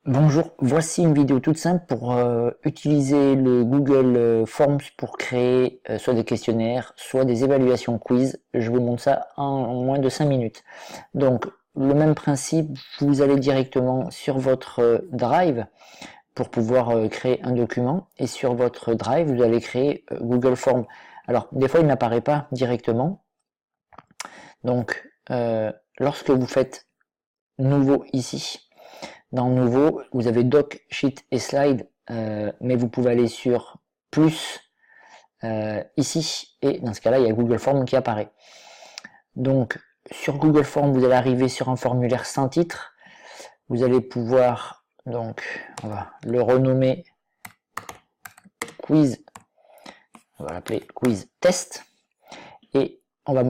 Bonjour, voici une vidéo toute simple pour utiliser le Google Forms pour créer soit des questionnaires, soit des évaluations quiz. Je vous montre ça en moins de 5 minutes. Donc, le même principe, vous allez directement sur votre Drive pour pouvoir créer un document. Et sur votre Drive, vous allez créer Google Forms. Alors, des fois, il n'apparaît pas directement. Donc, lorsque vous faites Nouveau ici, dans Nouveau, vous avez Doc, Sheet et Slide, mais vous pouvez aller sur Plus ici, et dans ce cas-là, il y a Google Forms qui apparaît. Donc, sur Google Forms, vous allez arriver sur un formulaire sans titre. Vous allez pouvoir, donc, on va le renommer Quiz, on va l'appeler Quiz Test, et on va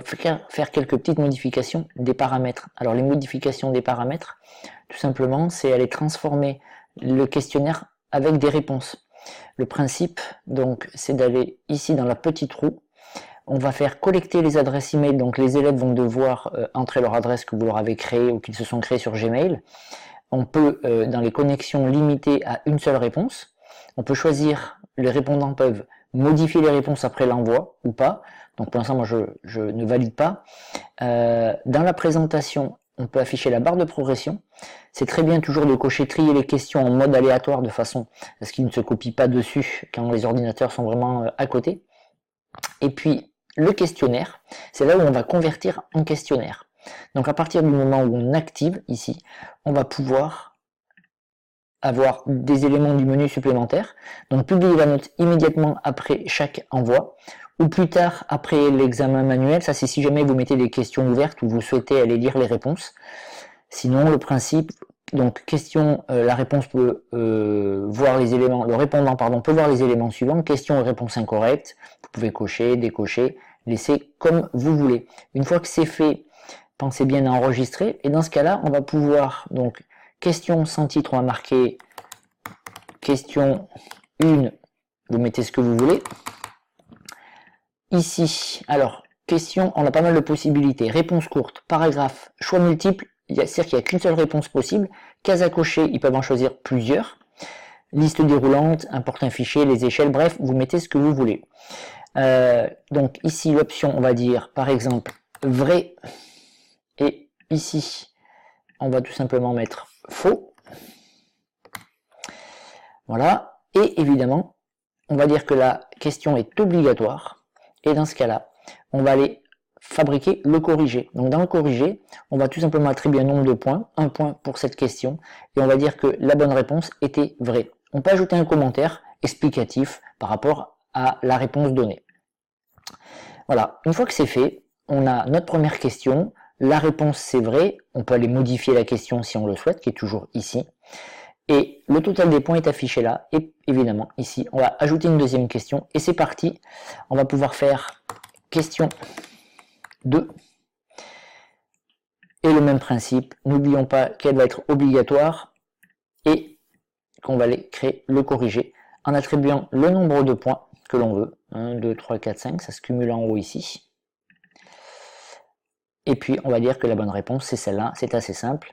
faire quelques petites modifications des paramètres. Alors, les modifications des paramètres, tout simplement, c'est aller transformer le questionnaire avec des réponses. Le principe, donc, c'est d'aller ici dans la petite roue. On va faire collecter les adresses email, donc les élèves vont devoir entrer leur adresse que vous leur avez créée ou qu'ils se sont créés sur Gmail. On peut, dans les connexions, limiter à une seule réponse. On peut choisir, les répondants peuvent modifier les réponses après l'envoi ou pas. Donc pour l'instant, moi, je ne valide pas. Dans la présentation, on peut afficher la barre de progression. C'est très bien toujours de cocher trier les questions en mode aléatoire de façon à ce qu'ils ne se copient pas dessus quand les ordinateurs sont vraiment à côté. Et puis le questionnaire, c'est là où on va convertir en questionnaire. Donc à partir du moment où on active ici, on va pouvoir avoir des éléments du menu supplémentaire. Donc publier la note immédiatement après chaque envoi, ou plus tard après l'examen manuel. Ça, c'est si jamais vous mettez des questions ouvertes ou vous souhaitez aller lire les réponses. Sinon, le principe, donc question, la réponse peut voir les éléments, le répondant peut voir les éléments suivants. Question et réponse incorrecte. Vous pouvez cocher, décocher, laisser comme vous voulez. Une fois que c'est fait, pensez bien à enregistrer. Et dans ce cas-là, on va pouvoir, donc, question sans titre, on va marquer question 1, vous mettez ce que vous voulez. Ici, alors, question, on a pas mal de possibilités. Réponse courte, paragraphe, choix multiple, c'est-à-dire qu'il n'y a qu'une seule réponse possible. Case à cocher, ils peuvent en choisir plusieurs. Liste déroulante, importe un fichier, les échelles, bref, vous mettez ce que vous voulez. Donc ici, l'option, on va dire, par exemple, vrai. Et ici, on va tout simplement mettre faux. Voilà. Et évidemment, on va dire que la question est obligatoire. Et dans ce cas-là, on va aller fabriquer le corrigé. Donc dans le corrigé, on va tout simplement attribuer un nombre de points, un point pour cette question, et on va dire que la bonne réponse était vraie. On peut ajouter un commentaire explicatif par rapport à la réponse donnée. Voilà, une fois que c'est fait, on a notre première question, la réponse c'est vrai, on peut aller modifier la question si on le souhaite, qui est toujours ici. Et le total des points est affiché là, et évidemment, ici, on va ajouter une deuxième question, et c'est parti, on va pouvoir faire question 2, et le même principe, n'oublions pas qu'elle va être obligatoire, et qu'on va aller créer le corrigé, en attribuant le nombre de points que l'on veut, 1, 2, 3, 4, 5, ça se cumule en haut ici, et puis on va dire que la bonne réponse c'est celle-là, c'est assez simple,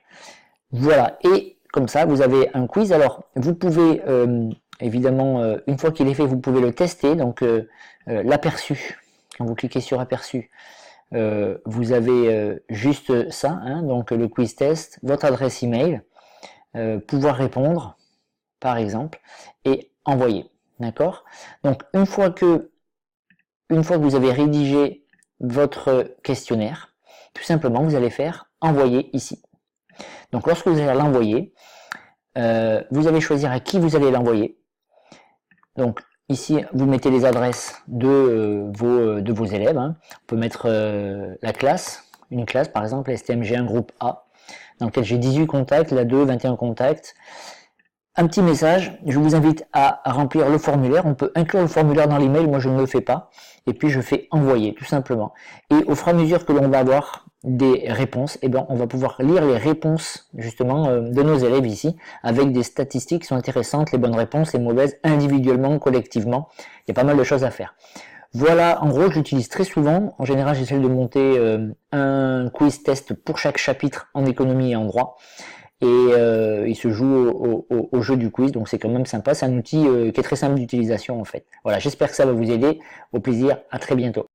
voilà, et comme ça, vous avez un quiz. Alors, vous pouvez, évidemment, une fois qu'il est fait, vous pouvez le tester. Donc, l'aperçu, quand vous cliquez sur aperçu, vous avez juste ça, hein, donc le quiz test, votre adresse email, pouvoir répondre, par exemple, et envoyer. D'accord? Donc, une fois que vous avez rédigé votre questionnaire, tout simplement, vous allez faire envoyer ici. Donc lorsque vous allez l'envoyer, vous allez choisir à qui vous allez l'envoyer. Donc ici, vous mettez les adresses de vos élèves. Hein. On peut mettre la classe, une classe par exemple, STMG1 groupe A, dans lequel j'ai 18 contacts, la 2, 21 contacts. Un petit message, je vous invite à remplir le formulaire. On peut inclure le formulaire dans l'email, moi je ne le fais pas. Et puis je fais envoyer, tout simplement. Et au fur et à mesure que l'on va avoir des réponses, eh bien, on va pouvoir lire les réponses justement de nos élèves ici, avec des statistiques qui sont intéressantes, les bonnes réponses, les mauvaises, individuellement, collectivement. Il y a pas mal de choses à faire. Voilà, en gros, je l'utilise très souvent. En général, j'essaie de monter un quiz test pour chaque chapitre en économie et en droit. il se joue au jeu du quiz, donc c'est quand même sympa. C'est un outil qui est très simple d'utilisation en fait. Voilà, j'espère que ça va vous aider. Au plaisir, à très bientôt.